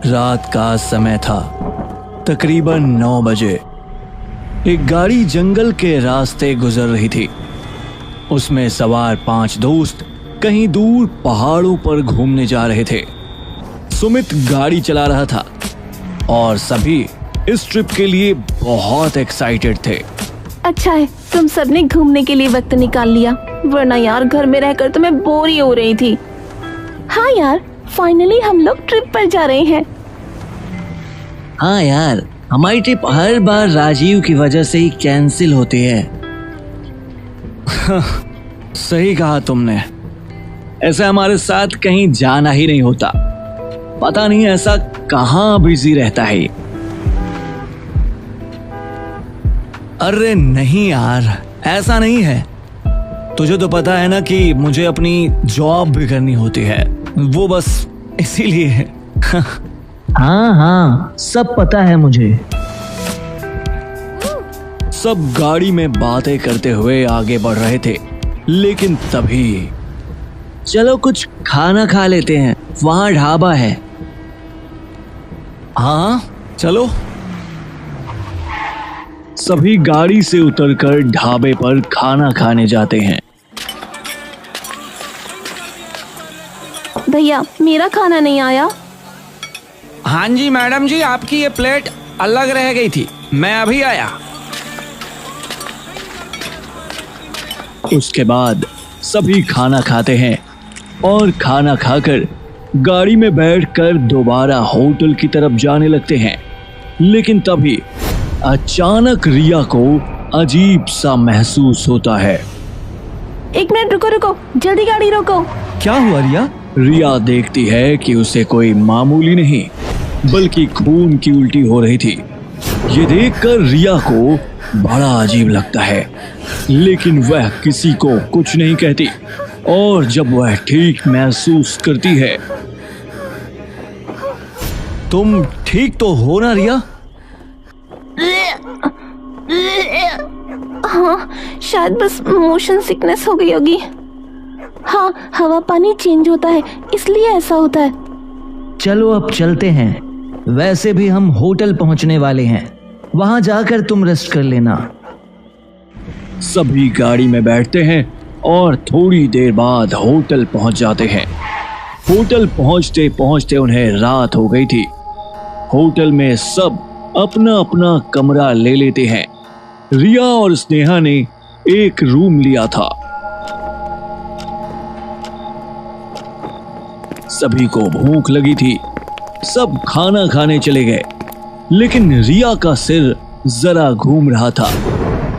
रात का समय था, तकरीबन 9 बजे। एक गाड़ी जंगल के रास्ते गुजर रही थी। उसमें सवार 5 दोस्त कहीं दूर पहाड़ों पर घूमने जा रहे थे। सुमित गाड़ी चला रहा था और सभी इस ट्रिप के लिए बहुत एक्साइटेड थे। अच्छा है तुम सबने घूमने के लिए वक्त निकाल लिया, वरना यार घर में रहकर तो मैं बोर ही हो रही थी। हाँ यार, फाइनली हम लोग ट्रिप पर जा रहे हैं। हाँ यार, हमारी ट्रिप हर बार राजीव की वजह से ही कैंसिल होती है। सही कहा तुमने, ऐसा हमारे साथ कहीं जाना ही नहीं होता। पता नहीं ऐसा कहाँ बिजी रहता है। अरे नहीं यार, ऐसा नहीं है। तुझे तो पता है ना कि मुझे अपनी जॉब भी करनी होती है, वो बस इसीलिए। हाँ हाँ, सब पता है मुझे। सब गाड़ी में बातें करते हुए आगे बढ़ रहे थे, लेकिन तभी चलो कुछ खाना खा लेते हैं, वहाँ ढाबा है। हाँ चलो। सभी गाड़ी से उतरकर ढाबे पर खाना खाने जाते हैं। भैया मेरा खाना नहीं आया। हाँ जी मैडम जी, आपकी ये प्लेट अलग रह गई थी, मैं अभी आया। उसके बाद सभी खाना खाते हैं और खाना खाकर गाड़ी में बैठकर दोबारा होटल की तरफ जाने लगते हैं। लेकिन तभी अचानक रिया को अजीब सा महसूस होता है। 1 मिनट रुको रुको, जल्दी गाड़ी रोको। क्या हुआ रिया? रिया देखती है कि उसे कोई मामूली नहीं बल्कि खून की उल्टी हो रही थी। ये देखकर रिया को बड़ा अजीब लगता है, लेकिन वह किसी को कुछ नहीं कहती। और जब वह ठीक महसूस करती है, तुम ठीक तो हो ना रिया? हाँ शायद बस मोशन सिकनेस हो गई होगी। हाँ, हवा पानी चेंज होता है इसलिए ऐसा होता है। चलो अब चलते हैं, वैसे भी हम होटल पहुंचने वाले हैं, वहां जाकर तुम रेस्ट कर लेना। सभी गाड़ी में बैठते हैं और थोड़ी देर बाद होटल पहुंच जाते हैं। होटल पहुंचते पहुंचते उन्हें रात हो गई थी। होटल में सब अपना अपना कमरा ले लेते हैं। रिया और स्नेहा ने एक रूम लिया था। सभी को भूख लगी थी, सब खाना खाने चले गए। लेकिन रिया का सिर जरा घूम रहा था,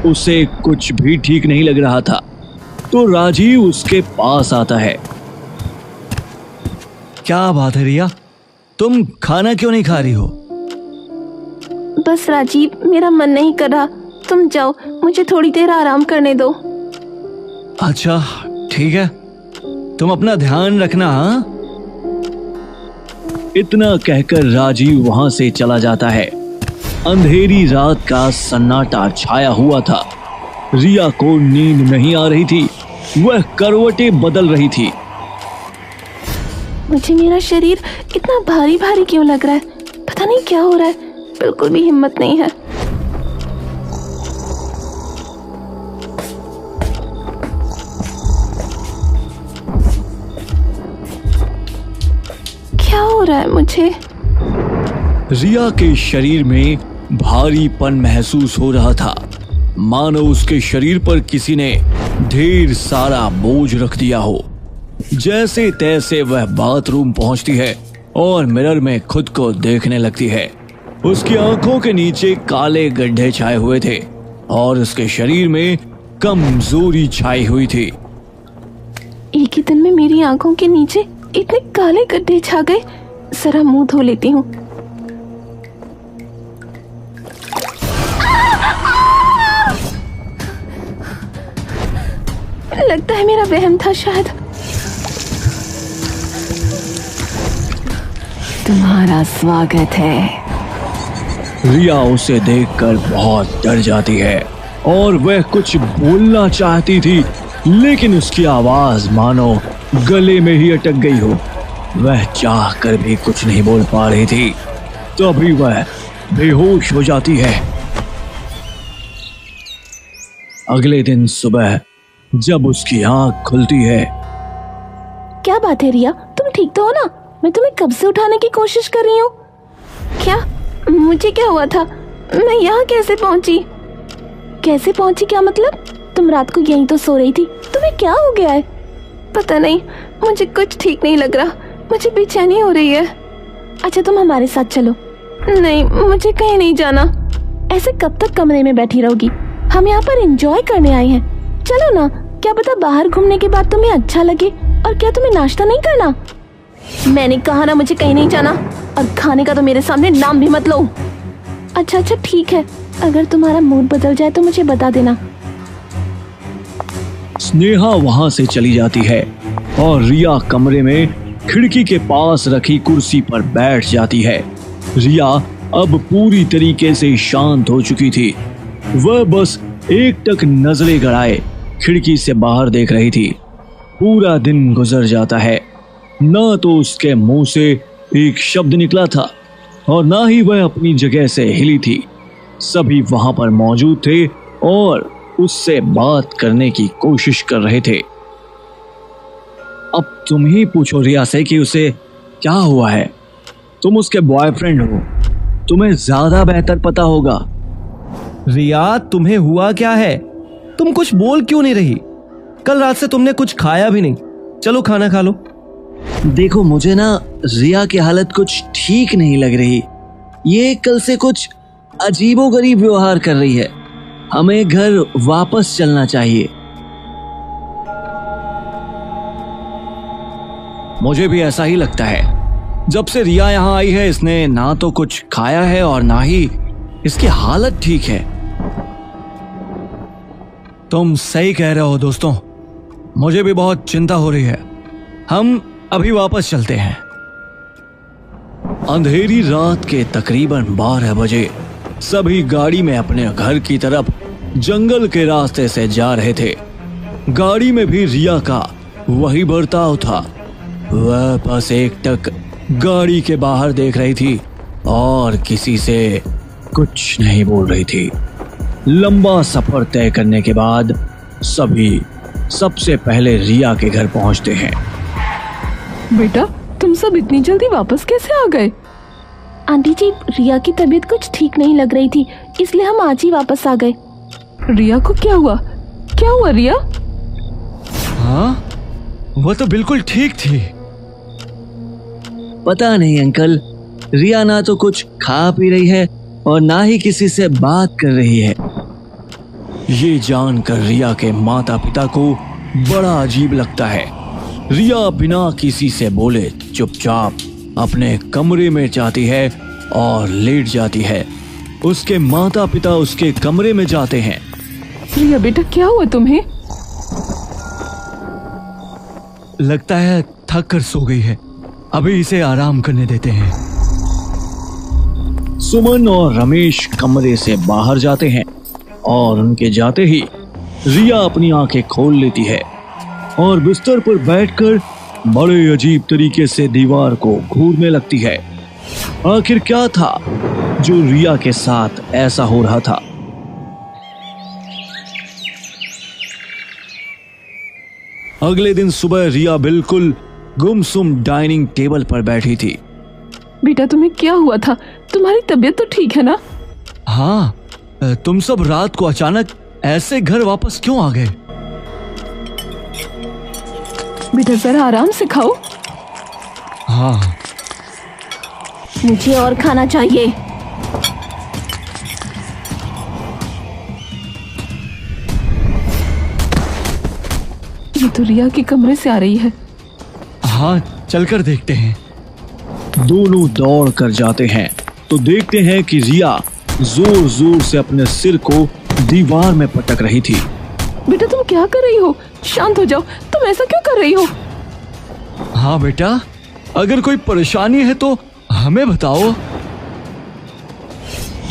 उसे कुछ भी ठीक नहीं लग रहा था। तो राजीव उसके पास आता है। क्या बात है रिया, तुम खाना क्यों नहीं खा रही हो? बस राजीव, मेरा मन नहीं कर रहा, तुम जाओ, मुझे थोड़ी देर आराम करने दो। अच्छा ठीक है, तुम अपना ध्यान रखना। हाँ, इतना कहकर राजीव वहां से चला जाता है। अंधेरी रात का सन्नाटा छाया हुआ था। रिया को नींद नहीं आ रही थी, वह करवटें बदल रही थी। मुझे मेरा शरीर इतना भारी भारी क्यों लग रहा है, पता नहीं क्या हो रहा है, बिल्कुल भी हिम्मत नहीं है। क्या हो रहा है मुझे? रिया के शरीर में भारीपन महसूस हो रहा था, मानो उसके शरीर पर किसी ने ढेर सारा बोझ रख दिया हो। जैसे तैसे वह बाथरूम पहुंचती है और मिरर में खुद को देखने लगती है। उसकी आंखों के नीचे काले गड्ढे छाए हुए थे और उसके शरीर में कमजोरी छाई हुई थी। एक ही दिन में मेरी आंखों के नीचे इतने काले गड्ढे छा गए, जरा मुंह धो लेती हूँ। लगता है मेरा वहम था शायद। तुम्हारा स्वागत है। रिया उसे देखकर बहुत डर जाती है और वह कुछ बोलना चाहती थी, लेकिन उसकी आवाज मानो गले में ही अटक गई हो। वह चाह कर भी कुछ नहीं बोल पा रही थी, तभी वह बेहोश हो जाती है। अगले दिन सुबह जब उसकी आंख खुलती है। क्या बात है रिया, तुम ठीक तो हो ना? मैं तुम्हें कब से उठाने की कोशिश कर रही हूँ। क्या मुझे क्या हुआ था? मैं यहाँ कैसे पहुँची? कैसे पहुँची क्या मतलब? तुम रात को यहीं तो सो रही थी, तुम्हें क्या हो गया है? पता नहीं, मुझे कुछ ठीक नहीं लग रहा, मुझे बेचैनी हो रही है। अच्छा तुम हमारे साथ चलो। नहीं, मुझे कहीं नहीं जाना। ऐसे कब तक कमरे में बैठी रहोगी? हम यहाँ पर एंजॉय करने आए हैं, चलो ना। क्या पता बाहर घूमने के बाद तुम्हें अच्छा लगे। और क्या तुम्हें नाश्ता नहीं करना? मैंने कहा ना मुझे कहीं नहीं जाना, और खाने का तो मेरे सामने नाम भी मत लो। अच्छा ठीक है, अगर तुम्हारा मूड बदल जाए तो मुझे बता देना। स्नेहा वहां से चली जाती है और रिया कमरे में खिड़की के पास रखी कुर्सी पर बैठ जाती है। रिया अब पूरी तरीके से शांत हो चुकी थी। वह बस एकटक नजरें गड़ाए खिड़की से बाहर देख रही थी। पूरा दिन गुजर जाता है, न तो उसके मुंह से एक शब्द निकला था और ना ही वह अपनी जगह से हिली थी। सभी वहां पर मौजूद थे और उससे बात करने की कोशिश कर रहे थे। अब तुम ही पूछो रिया से कि उसे क्या हुआ है। तुम उसके बॉयफ्रेंड हो, तुम्हें ज्यादा बेहतर पता होगा। रिया, तुम्हें हुआ क्या है? तुम कुछ बोल क्यों नहीं रही? कल रात से तुमने कुछ खाया भी नहीं। चलो खाना खा लो। देखो, मुझे ना रिया की हालत कुछ ठीक नहीं लग रही। ये कल से कुछ अजीबोगरीब व्यवहार कर रही है। हमें घर वापस चलना चाहिए। मुझे भी ऐसा ही लगता है। जब से रिया यहाँ आई है, इसने ना तो कुछ खाया है और ना ही इसकी हालत ठीक है। तुम सही कह रहे हो दोस्तों, मुझे भी बहुत चिंता हो रही है। हम अभी वापस चलते हैं। अंधेरी रात के तकरीबन 12 बजे सभी गाड़ी में अपने घर की तरफ जंगल के रास्ते से जा रहे थे। गाड़ी में भी रिया का वही बर्ताव था। वह बस एकटक गाड़ी के बाहर देख रही थी और किसी से कुछ नहीं बोल रही थी। लंबा सफर तय करने के बाद सभी सबसे पहले रिया के घर पहुंचते हैं। बेटा, तुम सब इतनी जल्दी वापस कैसे आ गए? आंटी जी, रिया की तबीयत कुछ ठीक नहीं लग रही थी, इसलिए हम आज ही वापस आ गए। रिया को क्या हुआ? क्या हुआ रिया? हाँ, वह तो बिल्कुल ठीक थी। पता नहीं अंकल, रिया ना तो कुछ खा पी रही है और ना ही किसी से बात कर रही है। ये जानकर रिया के माता पिता को बड़ा अजीब लगता है। रिया बिना किसी से बोले चुपचाप अपने कमरे में जाती है और लेट जाती है। उसके माता पिता उसके कमरे में जाते हैं। रिया बेटा, क्या हुआ तुम्हें? लगता है थक कर सो गई है, अभी इसे आराम करने देते हैं। सुमन और रमेश कमरे से बाहर जाते हैं और उनके जाते ही रिया अपनी आंखें खोल लेती है और बिस्तर पर बैठकर बड़े अजीब तरीके से दीवार को घूरने लगती है। आखिर क्या था जो रिया के साथ ऐसा हो रहा था? अगले दिन सुबह रिया बिल्कुल गुमसुम डाइनिंग टेबल पर बैठी थी। बेटा, तुम्हें क्या हुआ था? तुम्हारी तबीयत तो ठीक है ना? हाँ, तुम सब रात को अचानक ऐसे घर वापस क्यों आ गए? बेटा जरा आराम से खाओ। हाँ, मुझे और खाना चाहिए। ये तो रिया के कमरे से आ रही है। हाँ, चलकर देखते हैं। दोनों दौड़ कर जाते हैं तो देखते हैं कि रिया जोर जोर से अपने सिर को दीवार में पटक रही थी। बेटा तुम क्या कर रही हो? शांत हो जाओ, तुम ऐसा क्यों कर रही हो? हाँ बेटा, अगर कोई परेशानी है तो हमें बताओ।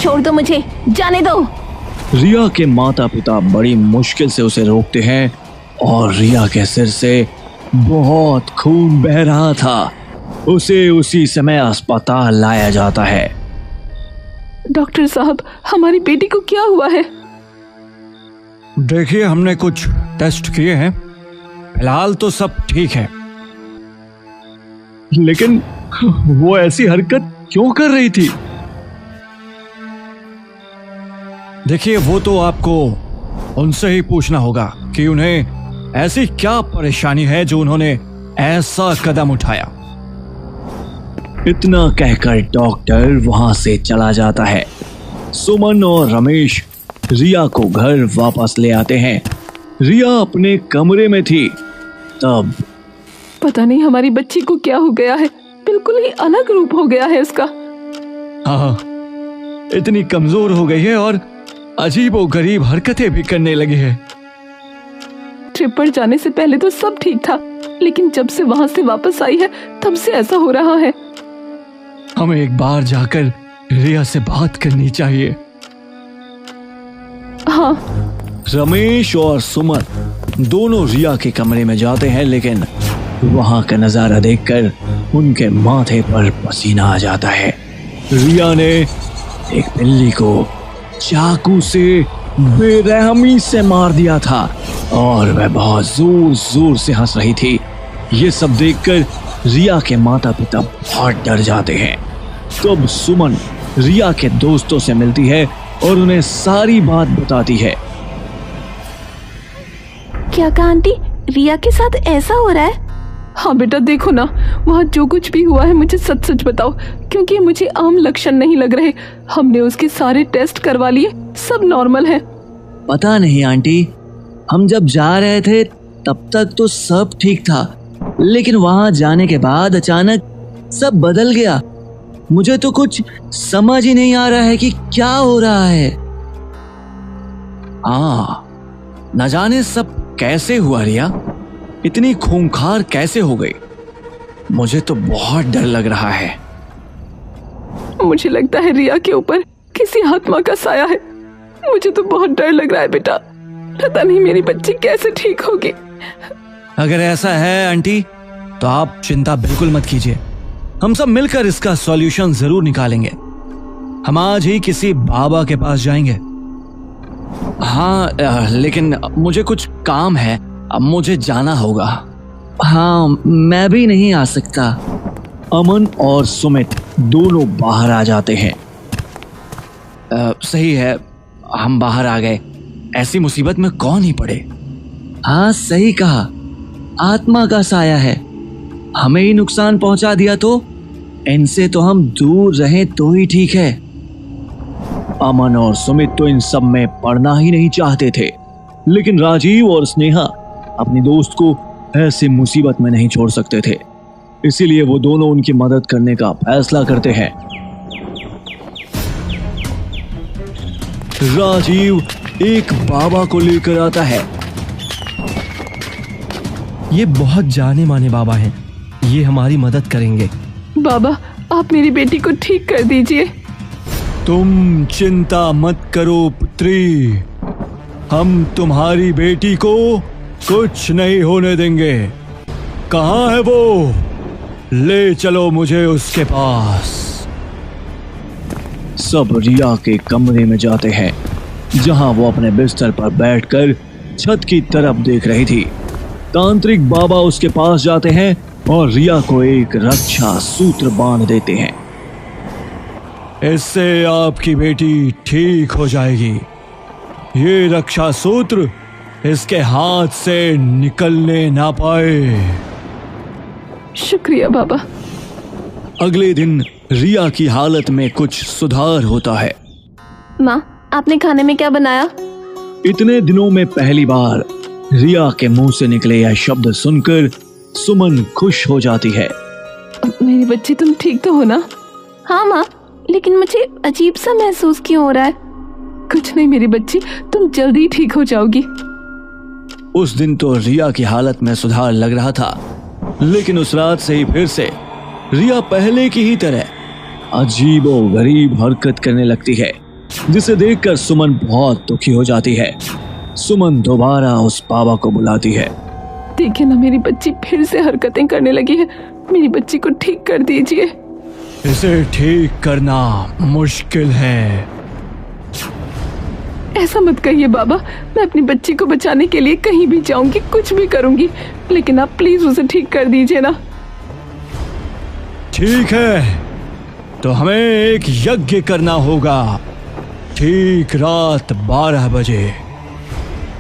छोड़ दो मुझे, जाने दो। रिया के माता पिता बड़ी मुश्किल से उसे रोकते हैं और रिया के सिर से बहुत खून बह रहा था। उसे उसी समय अस्पताल लाया जाता है। डॉक्टर साहब, हमारी बेटी को क्या हुआ है? देखिए, हमने कुछ टेस्ट किए हैं, फिलहाल तो सब ठीक है। लेकिन वो ऐसी हरकत क्यों कर रही थी? देखिए, वो तो आपको उनसे ही पूछना होगा कि उन्हें ऐसी क्या परेशानी है जो उन्होंने ऐसा कदम उठाया। इतना कहकर डॉक्टर वहां से चला जाता है। सुमन और रमेश रिया को घर वापस ले आते हैं। रिया अपने कमरे में थी। तब पता नहीं हमारी बच्ची को क्या हो गया है, बिल्कुल ही अलग रूप हो गया है उसका। हाँ, इतनी कमजोर हो गई है और अजीबोगरीब हरकतें भी करने लगी है। ट्रिप पर जाने से पहले तो सब ठीक था, लेकिन जब से वहां से वापस आई है तब से ऐसा हो रहा है। हमें एक बार जाकर रिया से बात करनी चाहिए। हाँ। रमेश और सुमन दोनों रिया के कमरे में जाते हैं, लेकिन वहां का नजारा देखकर उनके माथे पर पसीना आ जाता है। रिया ने एक बिल्ली को चाकू से बेरहमी से मार दिया था और वह बहुत जोर जोर से हंस रही थी। ये सब देखकर रिया के माता पिता बहुत डर जाते हैं। तब सुमन रिया के दोस्तों से मिलती है और उन्हें सारी बात बताती है। क्या कहा आंटी, रिया के साथ ऐसा हो रहा है? हाँ बेटा, देखो ना, वहाँ जो कुछ भी हुआ है मुझे सच सच बताओ, क्योंकि मुझे आम लक्षण नहीं लग रहे। हमने उसके सारे टेस्ट करवा लिए, सब नॉर्मल है। पता नहीं आंटी, हम जब जा रहे थे तब तक तो सब ठीक था, लेकिन वहां जाने के बाद अचानक सब बदल गया। मुझे तो कुछ समझ ही नहीं आ रहा है कि क्या हो रहा है। न जाने सब कैसे हुआ रिया, इतनी खूंखार कैसे हो गई? मुझे तो बहुत डर लग रहा है। मुझे लगता है रिया के ऊपर किसी आत्मा का साया है। मुझे तो बहुत डर लग रहा है बेटा, पता नहीं मेरी बच्ची कैसे ठीक होगी। अगर ऐसा है आंटी, तो आप चिंता बिल्कुल मत कीजिए, हम सब मिलकर इसका सॉल्यूशन जरूर निकालेंगे। हम आज ही किसी बाबा के पास जाएंगे। हाँ, लेकिन मुझे कुछ काम है, अब मुझे जाना होगा। हाँ, मैं भी नहीं आ सकता। अमन और सुमित दोनों बाहर आ जाते हैं। सही है, हम बाहर आ गए, ऐसी मुसीबत में कौन ही पड़े। हाँ सही कहा, आत्मा का साया है, हमें ही नुकसान पहुंचा दिया तो इनसे तो हम दूर रहें तो ही ठीक है। अमन और सुमित तो इन सब में पड़ना ही नहीं चाहते थे, लेकिन राजीव और स्नेहा अपनी दोस्त को ऐसे मुसीबत में नहीं छोड़ सकते थे, इसीलिए वो दोनों उनकी मदद करने का फैसला करते हैं। राजीव एक बाबा को लेकर आता है। ये बहुत जाने माने बाबा हैं, ये हमारी मदद करेंगे। बाबा, आप मेरी बेटी को ठीक कर दीजिए। तुम चिंता मत करो पुत्री, हम तुम्हारी बेटी को कुछ नहीं होने देंगे। कहाँ है वो? ले चलो मुझे उसके पास। सब रिया के कमरे में जाते हैं, जहां वो अपने बिस्तर पर बैठकर छत की तरफ देख रही थी। तांत्रिक बाबा उसके पास जाते हैं और रिया को एक रक्षा सूत्र बांध देते हैं। इससे आपकी बेटी ठीक हो जाएगी। ये रक्षा सूत्र इसके हाथ से निकलने ना पाए। शुक्रिया बाबा। अगले दिन रिया की हालत में कुछ सुधार होता है। माँ, आपने खाने में क्या बनाया? इतने दिनों में पहली बार रिया के मुंह से निकले यह शब्द सुनकर सुमन खुश हो जाती है। मेरी बच्ची, तुम ठीक तो हो ना? हाँ माँ, लेकिन मुझे अजीब सा महसूस क्यों हो रहा है? कुछ नहीं मेरी बच्ची, तुम जल्दी ठीक हो जाओगी। उस दिन तो रिया की हालत में सुधार लग रहा था, लेकिन उस रात से ही फिर से रिया पहले की ही तरह अजीबोगरीब हरकत करने लगती है, जिसे देखकर सुमन बहुत दुखी हो जाती है। सुमन दोबारा उस बाबा को बुलाती है। देखिए ना, मेरी बच्ची फिर से हरकतें करने लगी है। मेरी बच्ची को ठीक कर दीजिए। इसे ठीक करना मुश्किल है। ऐसा मत कहिए बाबा, मैं अपनी बच्ची को बचाने के लिए कहीं भी जाऊंगी, कुछ भी करूंगी, लेकिन आप प्लीज उसे ठीक कर दीजिए ना। ठीक है, तो हमें एक यज्ञ करना होगा। ठीक रात 12 बजे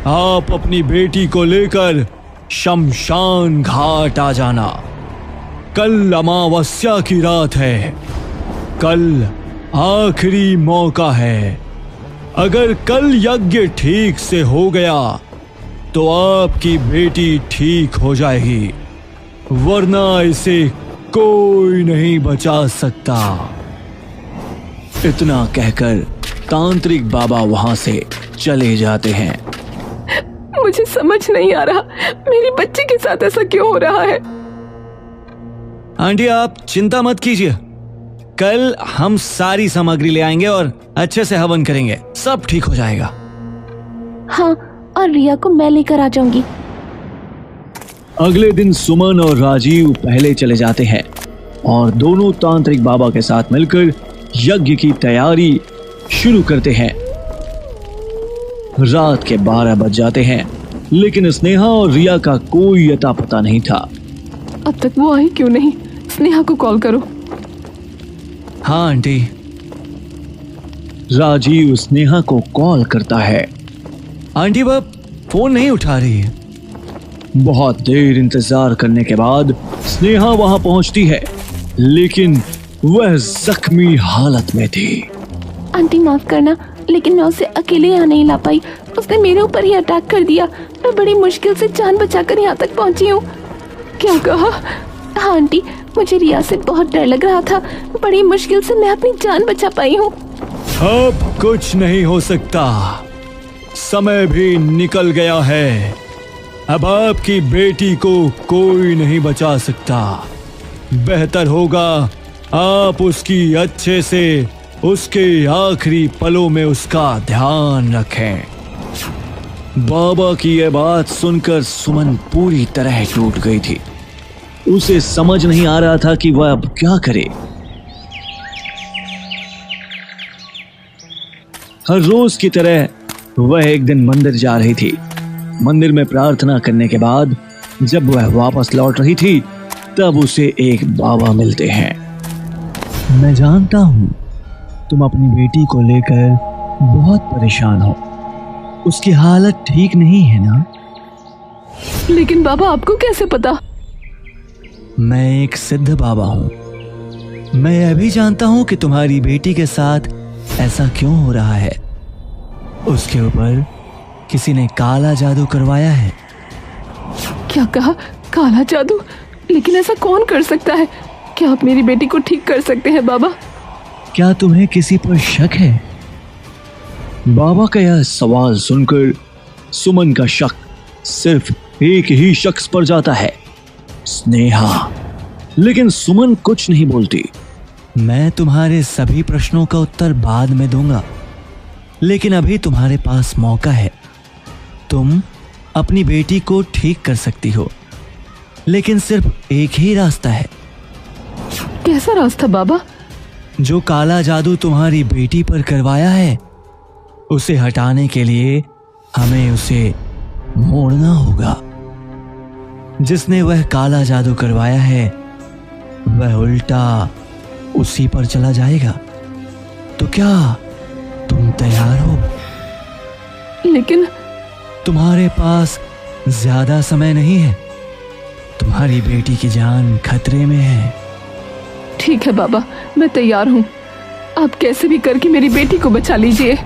आप अपनी बेटी को लेकर शमशान घाट आ जाना। कल अमावस्या की रात है, कल आखिरी मौका है। अगर कल यज्ञ ठीक से हो गया तो आपकी बेटी ठीक हो जाएगी, वरना इसे कोई नहीं बचा सकता। इतना कहकर तांत्रिक बाबा वहां से चले जाते हैं। मुझे समझ नहीं आ रहा मेरी बच्ची के साथ ऐसा क्यों हो रहा है। आंटी आप चिंता मत कीजिए, कल हम सारी सामग्री ले आएंगे और अच्छे से हवन करेंगे, सब ठीक हो जाएगा। हाँ, और रिया को मैं लेकर आ जाऊंगी। अगले दिन सुमन और राजीव पहले चले जाते हैं और दोनों तांत्रिक बाबा के साथ मिलकर यज्ञ की तैयारी शुरू करते हैं। रात के 12 बज जाते हैं, लेकिन स्नेहा और रिया का कोई अता पता नहीं था। अब तक वो आई क्यों नहीं? स्नेहा को कॉल करो। हाँ आंटी। राजीव स्नेहा को कॉल करता है। आंटी वह फोन नहीं उठा रही है। बहुत देर इंतजार करने के बाद स्नेहा वहां पहुंचती है, लेकिन वह जख्मी हालत में थी। आंटी माफ करना, लेकिन मैं उसे अकेले यहाँ नहीं ला पाई। उसने मेरे ऊपर ही अटैक कर दिया। मैं बड़ी मुश्किल से जान बचाकर यहाँ तक पहुँची हूँ। क्या कहा? हाँ आंटी, मुझे रिया से बहुत डर लग रहा था। बड़ी मुश्किल से मैं अपनी जान बचा पाई हूँ। अब कुछ नहीं हो सकता, समय भी निकल गया है। अब आपकी बेटी को कोई नहीं बचा सकता। बेहतर होगा आप उसकी अच्छे से उसके आखिरी पलों में उसका ध्यान रखें। बाबा की यह बात सुनकर सुमन पूरी तरह टूट गई थी। उसे समझ नहीं आ रहा था कि वह अब क्या करे। हर रोज की तरह वह एक दिन मंदिर जा रही थी। मंदिर में प्रार्थना करने के बाद जब वह वापस लौट रही थी, तब उसे एक बाबा मिलते हैं। मैं जानता हूं तुम अपनी बेटी को लेकर बहुत परेशान हो। उसकी हालत ठीक नहीं है ना? लेकिन बाबा आपको कैसे पता? मैं एक सिद्ध बाबा हूं। मैं यह भी जानता हूं कि तुम्हारी बेटी के साथ ऐसा क्यों हो रहा है। उसके ऊपर किसी ने काला जादू करवाया है। क्या कहा? काला जादू? लेकिन ऐसा कौन कर सकता है? क्या आप मेरी बेटी को ठीक कर सकते हैं बाबा? क्या तुम्हें किसी पर शक है? बाबा का यह सवाल सुनकर सुमन का शक सिर्फ एक ही शख्स पर जाता है, स्नेहा। लेकिन सुमन कुछ नहीं बोलती। मैं तुम्हारे सभी प्रश्नों का उत्तर बाद में दूंगा, लेकिन अभी तुम्हारे पास मौका है। तुम अपनी बेटी को ठीक कर सकती हो, लेकिन सिर्फ एक ही रास्ता है। कैसा रास्ता बाबा? जो काला जादू तुम्हारी बेटी पर करवाया है, उसे हटाने के लिए हमें उसे मोड़ना होगा। जिसने वह काला जादू करवाया है, वह उल्टा उसी पर चला जाएगा। तो क्या तुम तैयार हो? लेकिन तुम्हारे पास ज्यादा समय नहीं है। तुम्हारी बेटी की जान खतरे में है। ठीक है बाबा, मैं तैयार हूँ। आप कैसे भी करके मेरी बेटी को बचा लीजिए।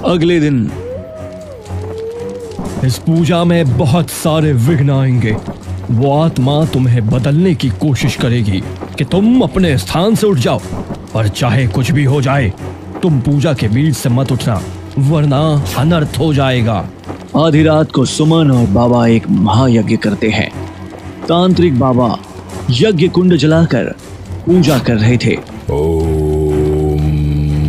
अगले दिन इस पूजा में बहुत सारे विघ्न आएंगे। वो आत्मा तुम्हें बदलने की कोशिश करेगी कि तुम अपने स्थान से उठ जाओ, और चाहे कुछ भी हो जाए तुम पूजा के बीच से मत उठना, वरना अनर्थ हो जाएगा। आधी रात को सुमन और बाबा एक महायज्ञ करते हैं। तांत्रिक बाबा यज्ञ कुंड जलाकर पूजा कर रहे थे। ओम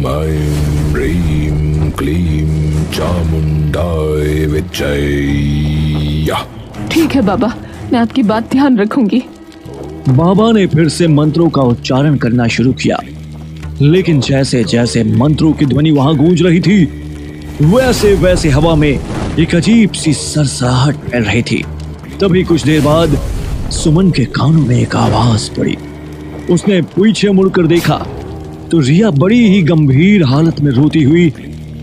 ऐं ह्रीं क्लीं चामुंडाय विच्चै। ठीक है बाबा, मैं आपकी बात ध्यान रखूंगी। बाबा ने फिर से मंत्रों का उच्चारण करना शुरू किया, लेकिन जैसे जैसे मंत्रों की ध्वनि वहां गूंज रही थी, वैसे वैसे हवा में एक अजीब सी सरसराहट फैल रही थी। तभी कुछ देर बाद सुमन के कानों में एक आवाज पड़ी। उसने पीछे मुड़कर देखा तो रिया बड़ी ही गंभीर हालत में रोती हुई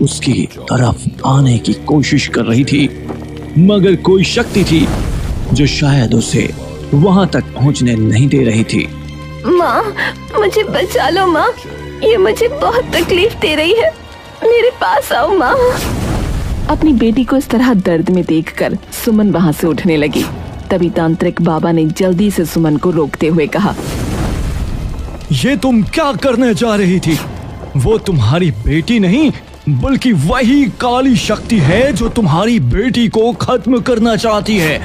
उसकी तरफ आने की कोशिश कर रही थी, मगर कोई शक्ति थी जो शायद उसे वहां तक पहुंचने नहीं दे रही थी। माँ, मुझे बचा लो माँ, ये मुझे बहुत तकलीफ दे रही है, मेरे पास आओ माँ। अपनी बेटी को इस तरह दर्द में देखकर सुमन वहाँ से उठने लगी। तभी तांत्रिक बाबा ने जल्दी से सुमन को रोकते हुए कहा, ये तुम क्या करने जा रही थी? वो तुम्हारी बेटी नहीं बल्कि वही काली शक्ति है जो तुम्हारी बेटी को खत्म करना चाहती है।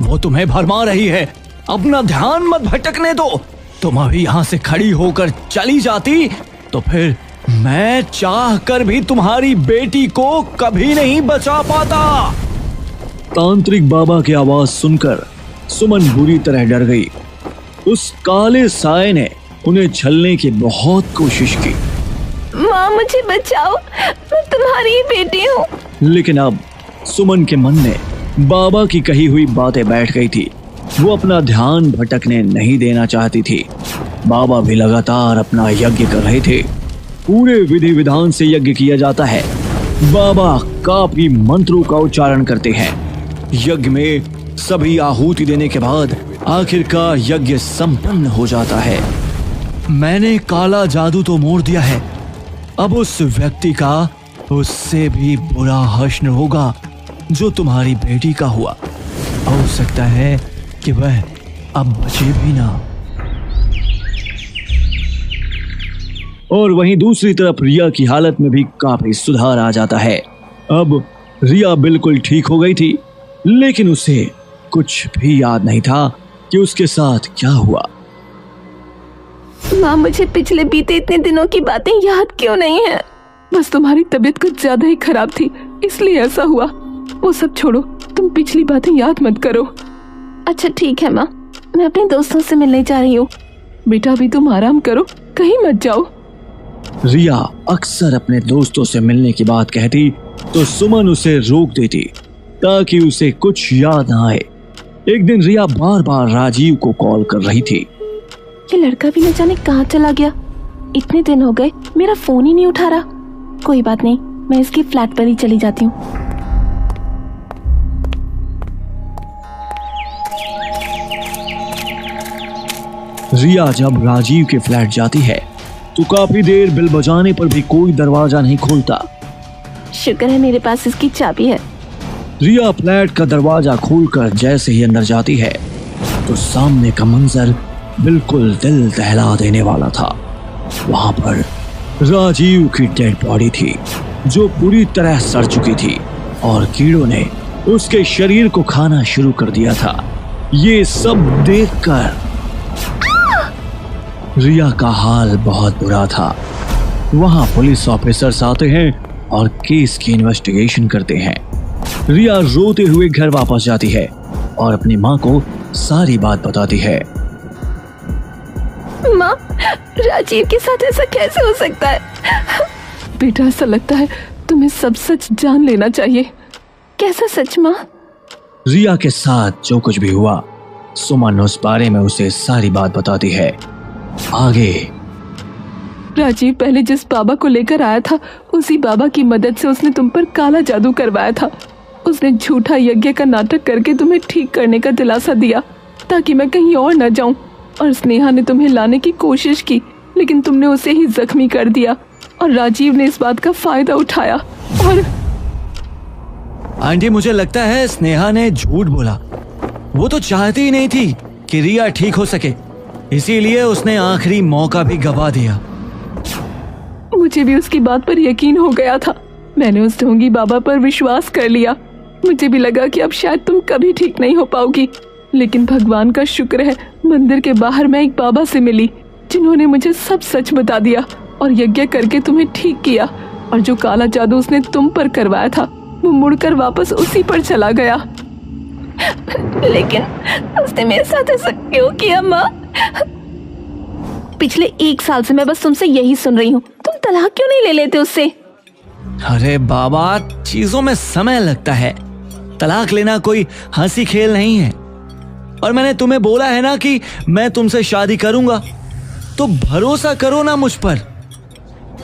वो तुम्हें भरमा रही है, अपना ध्यान मत भटकने दो। तुम अभी यहाँ से खड़ी होकर चली जाती तो फिर मैं चाह कर भी तुम्हारी बेटी को कभी नहीं बचा पाता। तांत्रिक बाबा की आवाज सुनकर सुमन बुरी तरह डर गई। उस काले साए ने उन्हें छलने की बहुत कोशिश की। माँ, मुझे बचाओ, मैं तुम्हारी बेटी हूँ। लेकिन अब सुमन के मन में बाबा की कही हुई बातें बैठ गई थी। वो अपना ध्यान भटकने नहीं देना चाहती थी। बाबा भी लगातार अपना यज्ञ कर रहे थे। पूरे विधि विधान से यज्ञ किया जाता है। बाबा काफी मंत्रों का उच्चारण करते हैं। यज्ञ में सभी आहुति देने के बाद आखिरकार यज्ञ संपन्न हो जाता है। मैंने काला जादू तो मोड़ दिया है, अब उस व्यक्ति का उससे भी बुरा हश्र होगा जो तुम्हारी बेटी का हुआ। हो सकता है कि वह अब बचे भी ना। और वहीं दूसरी तरफ रिया की हालत में भी काफी सुधार आ जाता है। अब रिया बिल्कुल ठीक हो गई थी, लेकिन उसे कुछ भी याद नहीं था कि उसके साथ क्या हुआ। माँ, मुझे पिछले बीते इतने दिनों की बातें याद क्यों नहीं है? बस तुम्हारी तबीयत कुछ ज्यादा ही खराब थी, इसलिए ऐसा हुआ। वो सब छोड़ो, तुम पिछली बातें याद मत करो। अच्छा ठीक है माँ, मैं अपने दोस्तों से मिलने जा रही हूँ। बेटा अभी तुम आराम करो, कहीं मत जाओ। रिया अक्सर अपने दोस्तों से मिलने की बात कहती तो सुमन उसे रोक देती ताकि उसे कुछ याद ना आए। एक दिन रिया बार बार राजीव को कॉल कर रही थी। ये लड़का भी न जाने कहाँ चला गया। इतने दिन हो गए मेरा फोन ही नहीं उठा रहा। कोई बात नहीं, मैं इसके फ्लैट पर ही चली जाती हूँ। रिया जब राजीव के फ्लैट जाती है तो काफी देर बिल बजाने पर भी कोई दरवाजा नहीं खोलता। शुक्र है मेरे पास इसकी चाबी है। रिया फ्लैट का दरवाजा खोलकर जैसे ही अंदर जाती है तो सामने का मंजर बिल्कुल दिल दहला देने वाला था। वहां पर राजीव की डेड बॉडी थी जो पूरी तरह सड़ चुकी थी और कीड़ों ने उसके शरीर को खाना शुरू कर दिया था। ये सब देखकर रिया का हाल बहुत बुरा था। वहां पुलिस ऑफिसर्स आते हैं और केस की इन्वेस्टिगेशन करते हैं। रिया रोते हुए घर वापस जाती है और अपनी माँ को सारी बात बताती है। माँ, राजीव के साथ ऐसा कैसे हो सकता है? बेटा ऐसा लगता है तुम्हें सब सच जान लेना चाहिए। कैसा सच माँ? रिया के साथ जो कुछ भी हुआ सुमन उस बारे में उसे सारी बात बताती है। आगे राजीव पहले जिस बाबा को लेकर आया था उसी बाबा की मदद से उसने तुम पर काला जादू करवाया था। उसने झूठा यज्ञ का नाटक करके तुम्हें ठीक करने का दिलासा दिया ताकि मैं कहीं और न जाऊं। और स्नेहा ने तुम्हें लाने की कोशिश की लेकिन तुमने उसे ही जख्मी कर दिया और राजीव ने इस बात का फायदा उठाया। और आंटी मुझे लगता है स्नेहा ने झूठ बोला। वो तो चाहती ही नहीं थी कि रिया ठीक हो सके, इसीलिए उसने आखिरी मौका भी गवा दिया। मुझे भी उसकी बात पर यकीन हो गया था। मैंने उस ढोंगी बाबा पर विश्वास कर लिया। मुझे भी लगा कि अब शायद तुम कभी ठीक नहीं हो पाओगी, लेकिन भगवान का शुक्र है मंदिर के बाहर मैं एक बाबा से मिली जिन्होंने मुझे सब सच बता दिया और यज्ञ करके तुम्हें ठीक किया। और जो काला जादू उसने तुम पर करवाया था वो मुड़कर वापस उसी पर चला गया। लेकिन उसने मेरे साथ ऐसा क्यों किया माँ? पिछले 1 साल से मैं बस तुमसे यही सुन रही हूँ, तुम तलाक क्यों नहीं ले लेते उससे? अरे बाबा, चीजों में समय लगता है। तलाक लेना कोई हंसी खेल नहीं है। और मैंने तुम्हें बोला है ना कि मैं तुमसे शादी करूंगा, तो भरोसा करो ना मुझ पर।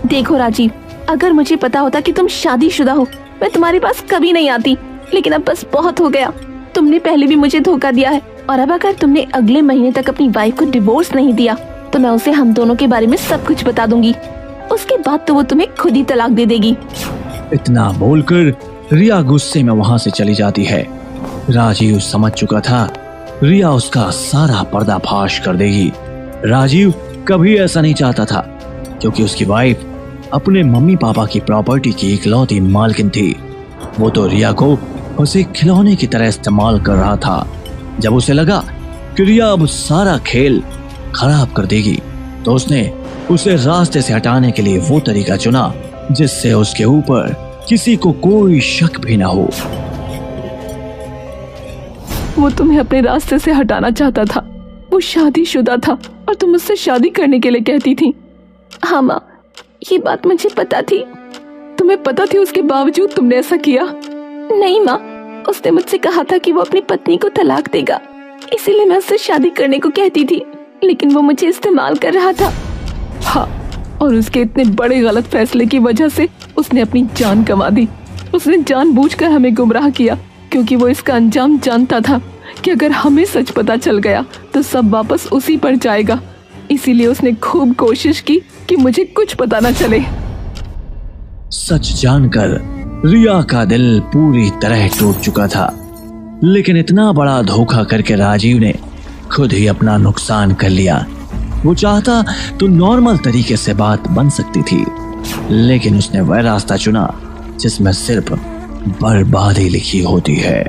देखो राजीव, अगर मुझे पता होता कि तुम शादीशुदा हो, मैं तुम्हारे पास कभी नहीं आती। लेकिन अब बस बहुत हो गया। तुमने पहले भी मुझे धोखा दिया है, और अब अगर तुमने अगले महीने तक अपनी वाइफ को डिवोर्स नहीं दिया तो मैं उसे हम दोनों के बारे में सब कुछ बता दूंगी। उसके बाद तो वो तुम्हें खुद ही तलाक दे देगी। इतना बोलकर रिया गुस्से में वहां से चली जाती है। राजीव समझ चुका था रिया उसका सारा पर्दाफाश कर देगी। राजीव कभी ऐसा नहीं चाहता था, क्योंकि उसकी वाइफ अपने मम्मी पापा की प्रॉपर्टी की इकलौती मालकिन थी। वो तो रिया को उसे खिलौने की तरह इस्तेमाल कर रहा था। जब उसे लगा कि रिया अब सारा खेल खराब कर देगी, तो उसने उसे रास्ते से हटाने के लिए वो तरीका चुना जिससे उसके ऊपर किसी को कोई शक भी ना हो। वो तुम्हें अपने रास्ते से हटाना चाहता था। वो शादीशुदा था और तुम उससे शादी करने के लिए कहती थी। हाँ माँ, ये बात मुझे पता थी। तुम्हें पता थी, उसके बावजूद तुमने ऐसा किया? नहीं माँ, उसने मुझसे कहा था कि वो अपनी पत्नी को तलाक देगा, इसीलिए मैं उससे शादी करने को कहती थी, लेकिन वो मुझे इस्तेमाल कर रहा था। हाँ, और उसके इतने बड़े गलत फैसले की वजह से उसने अपनी जान गंवा दी। उसने जानबूझकर हमें गुमराह किया, क्योंकि वो इसका अंजाम जानता था कि अगर हमें सच पता चल गया तो सब वापस उसी पर जाएगा। इसीलिए उसने खूब कोशिश की कि मुझे कुछ पता न चले। सच जानकर रिया का दिल पूरी तरह टूट चुका था, लेकिन इतना बड़ा धोखा करके राजीव ने खुद ही अपना नुकसान कर लिया। वो चाहता तो नॉर्मल तरीके से बात बन सकती थी, लेकिन उसने वह रास्ता चुना जिसमें सिर्फ बर्बादी लिखी होती है।